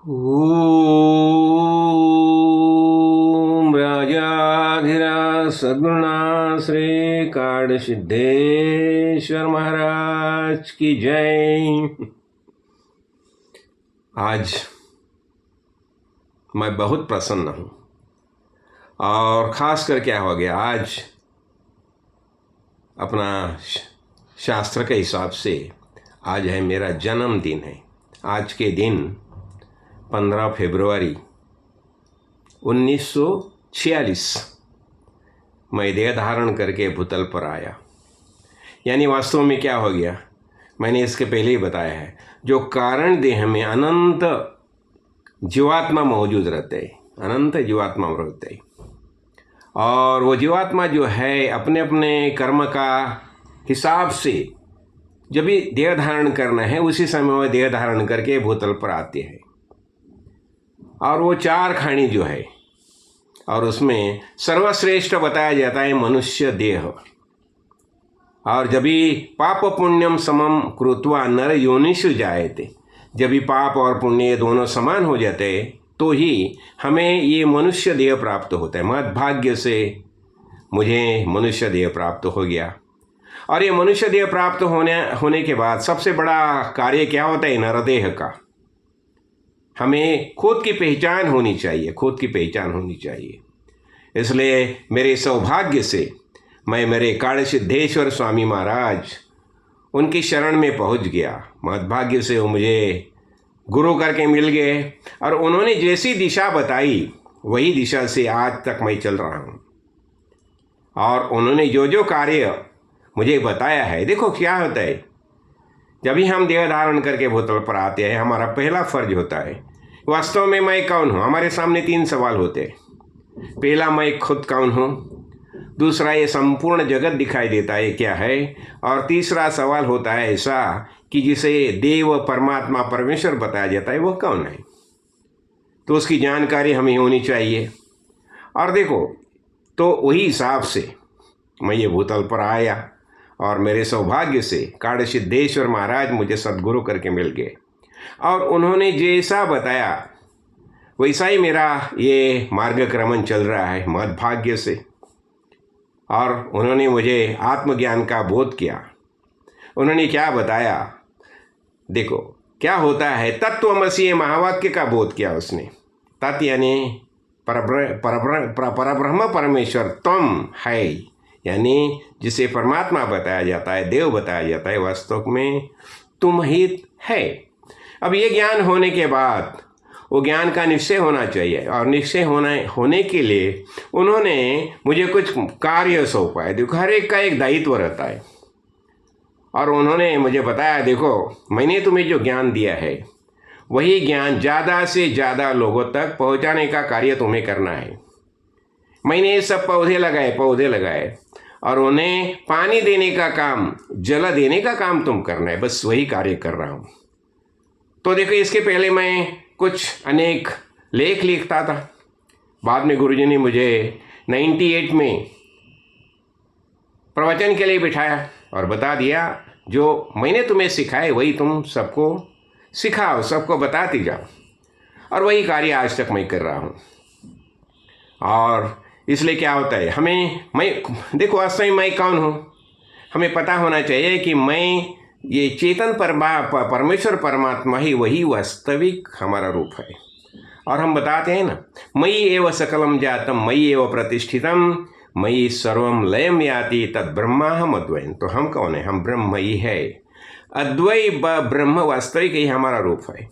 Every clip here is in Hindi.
ओम राजाधिराज सद्गुरुनाथ श्री काड सिद्धेश्वर महाराज की जय। आज मैं बहुत प्रसन्न हूँ और ख़ास कर क्या हो गया, आज अपना शास्त्र के हिसाब से आज है मेरा जन्मदिन है। आज के दिन 15 फरवरी 1946 मैं देह धारण करके भूतल पर आया। यानी वास्तव में क्या हो गया, मैंने इसके पहले ही बताया है, जो कारण देह में अनंत जीवात्मा मौजूद रहते हैं, अनंत जीवात्मा रहते हैं, और वो जीवात्मा जो है अपने अपने कर्म का हिसाब से जब भी देह धारण करना है उसी समय वह देह धारण करके भूतल पर आते हैं। और वो 4 खानी जो है, और उसमें सर्वश्रेष्ठ बताया जाता है मनुष्य देह। और जब भी पाप पुण्यम समम कृत्वा नर योनिषु जायते, जब भी पाप और पुण्य ये दोनों समान हो जाते तो ही हमें ये मनुष्य देह प्राप्त होता है। महद्भाग्य से मुझे मनुष्य देह प्राप्त हो गया। और ये मनुष्य देह प्राप्त होने के बाद सबसे बड़ा कार्य क्या होता है, नरदेह का। हमें खुद की पहचान होनी चाहिए, खुद की पहचान होनी चाहिए। इसलिए मेरे सौभाग्य से मैं मेरे काड सिद्धेश्वर स्वामी महाराज उनकी शरण में पहुंच गया। महद्भाग्य से वो मुझे गुरु करके मिल गए, और उन्होंने जैसी दिशा बताई वही दिशा से आज तक मैं चल रहा हूँ। और उन्होंने जो जो कार्य मुझे बताया है, देखो क्या होता है, जब भी हम देह धारण करके भूतल पर आते हैं हमारा पहला फर्ज होता है, वास्तव में मैं कौन हूँ। हमारे सामने 3 सवाल होते हैं। पहला, मैं खुद कौन हूँ। दूसरा, ये संपूर्ण जगत दिखाई देता है क्या है। और तीसरा सवाल होता है ऐसा कि जिसे देव परमात्मा परमेश्वर बताया जाता है वो कौन है। तो उसकी जानकारी हमें होनी चाहिए। और देखो, तो वही हिसाब से मैं ये भूतल पर आया, और मेरे सौभाग्य से काड सिद्धेश्वर महाराज मुझे सद्गुरु करके मिल गए, और उन्होंने जैसा बताया वैसा ही मेरा ये मार्गक्रमण चल रहा है महद्भाग्य से। और उन्होंने मुझे आत्मज्ञान का बोध किया। उन्होंने क्या बताया, देखो क्या होता है, तत्वमसि महावाक्य का बोध किया उसने। तत् यानी परब्रह्म परमेश्वर, त्वम है यानी जिसे परमात्मा बताया जाता है, देव बताया जाता है, वास्तव में तुम ही है। अब ये ज्ञान होने के बाद वो ज्ञान का निश्चय होना चाहिए, और निश्चय होने के लिए उन्होंने मुझे कुछ कार्य सौंपा है। देखो, हर एक का एक दायित्व रहता है, और उन्होंने मुझे बताया, देखो मैंने तुम्हें जो ज्ञान दिया है वही ज्ञान ज़्यादा से ज़्यादा लोगों तक पहुंचाने का कार्य तुम्हें करना है। मैंने सब पौधे लगाए और उन्हें पानी देने का काम, जल देने का काम तुम करना है, बस वही कार्य कर रहा हूँ। तो देखो, इसके पहले मैं कुछ अनेक लेख लिखता था। बाद में गुरुजी ने मुझे 98 में प्रवचन के लिए बिठाया और बता दिया, जो मैंने तुम्हें सिखाया वही तुम सबको सिखाओ, सबको बताती जाओ। और वही कार्य आज तक मैं कर रहा हूँ। और इसलिए क्या होता है, देखो वास्तव में मैं कौन हूँ, हमें पता होना चाहिए कि मैं ये चेतन परमेश्वर परमात्मा ही वही वास्तविक हमारा रूप है। और हम बताते हैं ना, मयि एव सकलम जातम मयि एव प्रतिष्ठितम मयि सर्वम लयम याति तद ब्रह्माहम अद्वयम। तो हम कौन है, हम ब्रह्म ही है। अद्वय ब्रह्म वास्तविक ही हमारा रूप है।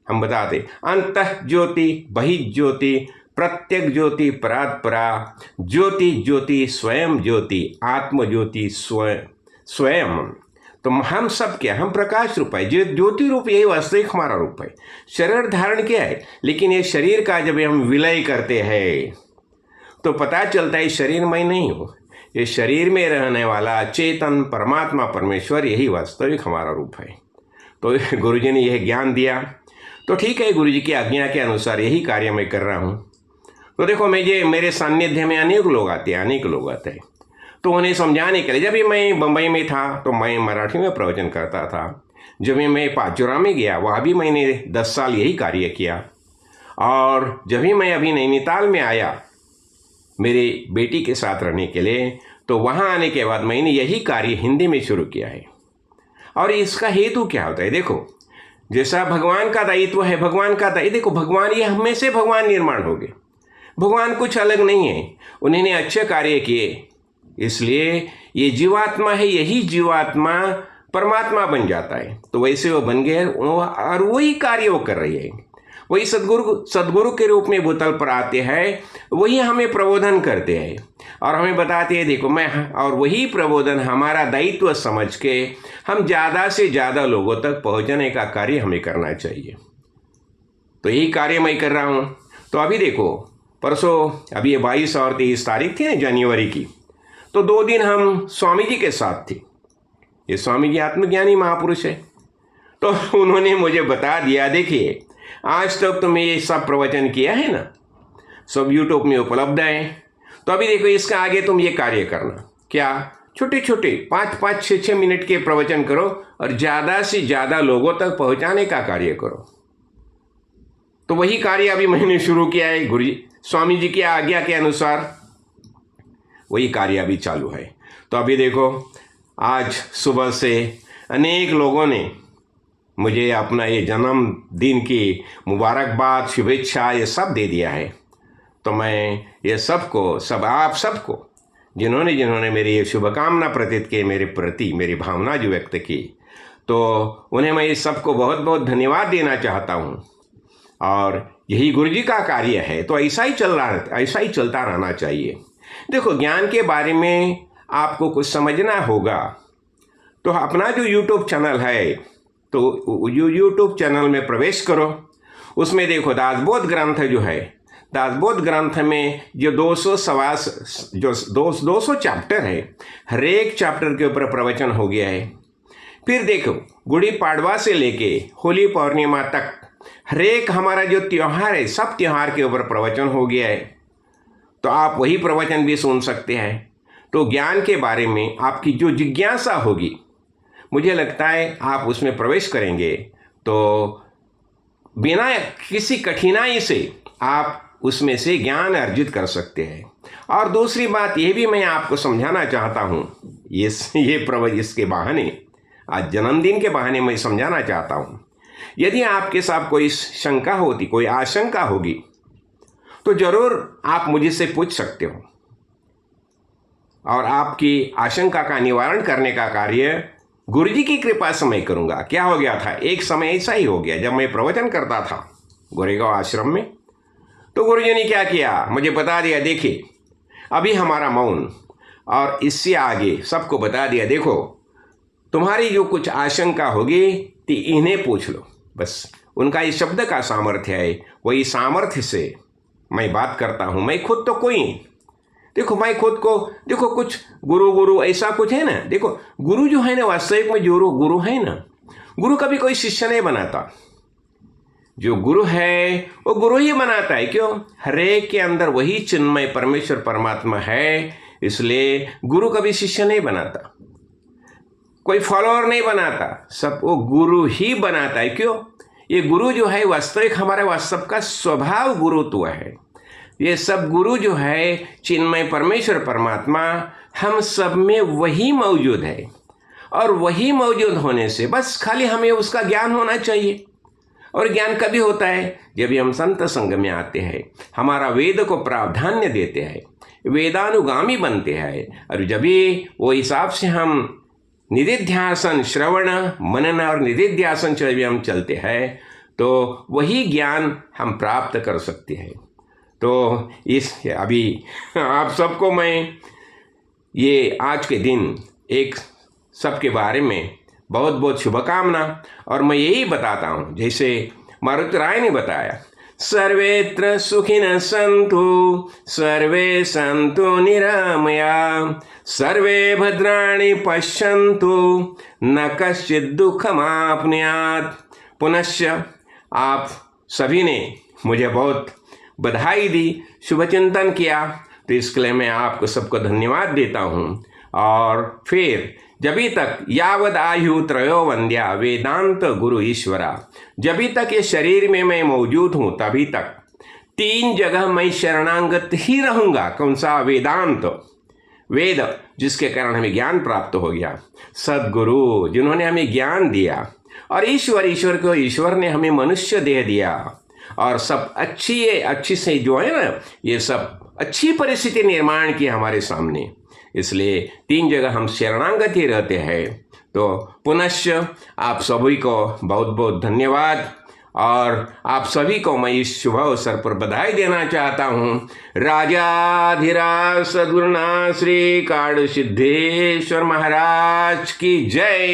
हम बताते अंतः ज्योति बहिज्योति प्रत्यक ज्योति परात्परा ज्योति ज्योति स्वयं ज्योति आत्म ज्योति स्वयं। तो हम सब क्या, हम प्रकाश रूप है, ज्योति रूप यही वास्तविक हमारा रूप है। शरीर धारण क्या है, लेकिन ये शरीर का जब हम विलय करते हैं तो पता चलता है शरीर मैं नहीं हूँ। ये शरीर में रहने वाला चेतन परमात्मा परमेश्वर यही वास्तविक हमारा रूप है। तो गुरुजी ने यह ज्ञान दिया, तो ठीक है, गुरुजी की आज्ञा के अनुसार यही कार्य मैं कर रहा हूँ। तो देखो, मेरे सान्निध्य में अनेक लोग आते हैं, तो उन्हें समझाने के लिए, जब भी मैं बम्बई में था तो मैं मराठी में प्रवचन करता था। जब मैं पाचोरा में गया वहाँ भी मैंने 10 साल यही कार्य किया। और जब भी मैं अभी नैनीताल में आया मेरी बेटी के साथ रहने के लिए, तो वहाँ आने के बाद मैंने यही कार्य हिंदी में शुरू किया है। और इसका हेतु क्या होता है? देखो, जैसा भगवान का दायित्व है, भगवान का दायित्व, देखो भगवान, ये हमें से भगवान निर्माण हो गए। भगवान कुछ अलग नहीं है, उन्होंने अच्छे कार्य किए, इसलिए ये जीवात्मा है, यही जीवात्मा परमात्मा बन जाता है। तो वैसे वो बन गए और वही कार्य वो कर रही है। वही सदगुरु के रूप में भूतल पर आते हैं, वही हमें प्रबोधन करते हैं और हमें बताते हैं देखो मैं, और वही प्रबोधन हमारा दायित्व समझ के हम ज़्यादा से ज़्यादा लोगों तक पहुंचने का कार्य हमें करना चाहिए। तो यही कार्य मैं कर रहा हूं। तो अभी देखो, परसों अभी ये 22 और 23 तारीख थी ना जनवरी की, तो 2 दिन हम स्वामी जी के साथ थे। ये स्वामी जी आत्मज्ञानी महापुरुष है, तो उन्होंने मुझे बता दिया, देखिए आज तक तुमने ये सब प्रवचन किया है ना, सब यूट्यूब में उपलब्ध है, तो अभी देखो इसका आगे तुम ये कार्य करना। क्या? छोटे छोटे 5-5, 6-6 मिनट के प्रवचन करो और ज़्यादा से ज़्यादा लोगों तक पहुंचाने का कार्य करो। तो वही कार्य अभी मैंने शुरू किया है, गुरु जी स्वामी जी की आज्ञा के अनुसार वही कार्य अभी चालू है। तो अभी देखो, आज सुबह से अनेक लोगों ने मुझे अपना ये जन्मदिन की मुबारकबाद, शुभेच्छा ये सब दे दिया है। तो मैं ये सब आप सबको जिन्होंने मेरी ये शुभकामना प्रतीत की, मेरे प्रति मेरी भावना जो व्यक्त की, तो उन्हें मैं इस सबको बहुत बहुत धन्यवाद देना चाहता हूँ। और यही गुरु जी का कार्य है, तो ऐसा ही चलता रहना चाहिए। देखो, ज्ञान के बारे में आपको कुछ समझना होगा तो अपना जो यूट्यूब चैनल है, तो यूट्यूब चैनल में प्रवेश करो। उसमें देखो दासबोध ग्रंथ जो है, दासबोध ग्रंथ में जो 200 चैप्टर है, हर एक चैप्टर के ऊपर प्रवचन हो गया है। फिर देखो, गुड़ी पाड़वा से लेके होली पूर्णिमा तक हर एक हमारा जो त्यौहार है, सब त्यौहार के ऊपर प्रवचन हो गया है। तो आप वही प्रवचन भी सुन सकते हैं। तो ज्ञान के बारे में आपकी जो जिज्ञासा होगी, मुझे लगता है आप उसमें प्रवेश करेंगे तो बिना किसी कठिनाई से आप उसमें से ज्ञान अर्जित कर सकते हैं। और दूसरी बात यह भी मैं आपको समझाना चाहता हूँ, इसके बहाने, आज जन्मदिन के बहाने मैं समझाना चाहता हूँ, यदि आपके साथ कोई शंका होती, कोई आशंका होगी, तो जरूर आप मुझसे पूछ सकते हो और आपकी आशंका का निवारण करने का कार्य गुरु जी की कृपा से मैं करूँगा। क्या हो गया था, एक समय ऐसा ही हो गया जब मैं प्रवचन करता था गोरेगांव आश्रम में, तो गुरु जी ने क्या किया, मुझे बता दिया, देखिए अभी हमारा मौन, और इससे आगे सबको बता दिया, देखो तुम्हारी जो कुछ आशंका होगी तो इन्हें पूछ लो। बस उनका इस शब्द का सामर्थ्य है, वही सामर्थ्य से मैं बात करता हूँ। मैं खुद तो कोई, देखो मैं खुद को, देखो कुछ गुरु ऐसा कुछ है ना, देखो गुरु जो है ना, वास्तविक में जो गुरु है ना, गुरु कभी कोई शिष्य नहीं बनाता। जो गुरु है वो गुरु ही बनाता है। क्यों? हर एक के अंदर वही चिन्मय परमेश्वर परमात्मा है, इसलिए गुरु कभी शिष्य नहीं बनाता, कोई फॉलोअर नहीं बनाता, सब वो गुरु ही बनाता है। क्यों? ये गुरु जो है वास्तविक हमारे वास्तव का स्वभाव गुरुत्व है। ये सब गुरु जो है चिन्मय परमेश्वर परमात्मा हम सब में वही मौजूद है, और वही मौजूद होने से बस खाली हमें उसका ज्ञान होना चाहिए। और ज्ञान कभी होता है जब हम संत संग में आते हैं, हमारा वेद को प्राधान्य देते हैं, वेदानुगामी बनते हैं, और जब भी वो हिसाब से हम निधिध्यासन, श्रवण मनन और निधिध्यासन से भी हम चलते हैं, तो वही ज्ञान हम प्राप्त कर सकते हैं। तो इस अभी आप सबको मैं ये आज के दिन एक सबके बारे में बहुत बहुत शुभकामना, और मैं यही बताता हूँ जैसे मारुति राय ने बताया, सर्वेत्र सुखिनः सन्तु सर्वे सन्तु निरामया सर्वे भद्राणि पश्यन्तु न कश्चित् दुःखमाप्नुयात्। पुनश्च आप सभी ने मुझे बहुत बधाई दी, शुभचिंतन किया, तो इसके लिए मैं आपको सबको धन्यवाद देता हूँ। और फिर जभी तक यावद आयु त्रयो वंद्या वेदांत गुरु ईश्वरा, जभी तक ये शरीर में मैं मौजूद हूं तभी तक 3 जगह मैं शरणागत ही रहूंगा। कौन सा? वेदांत, वेद जिसके कारण हमें ज्ञान प्राप्त हो गया, सदगुरु जिन्होंने हमें ज्ञान दिया, और ईश्वर, ईश्वर को ईश्वर ने हमें मनुष्य देह दिया, और सब अच्छी से जो है ना, ये सब अच्छी परिस्थिति निर्माण की हमारे सामने। इसलिए 3 जगह हम शरणागत ही रहते हैं। तो पुनश्च आप सभी को बहुत बहुत धन्यवाद, और आप सभी को मैं इस शुभ अवसर पर बधाई देना चाहता हूँ। राजाधिराज सद्गुरुनाथ श्री काड़ सिद्धेश्वर महाराज की जय।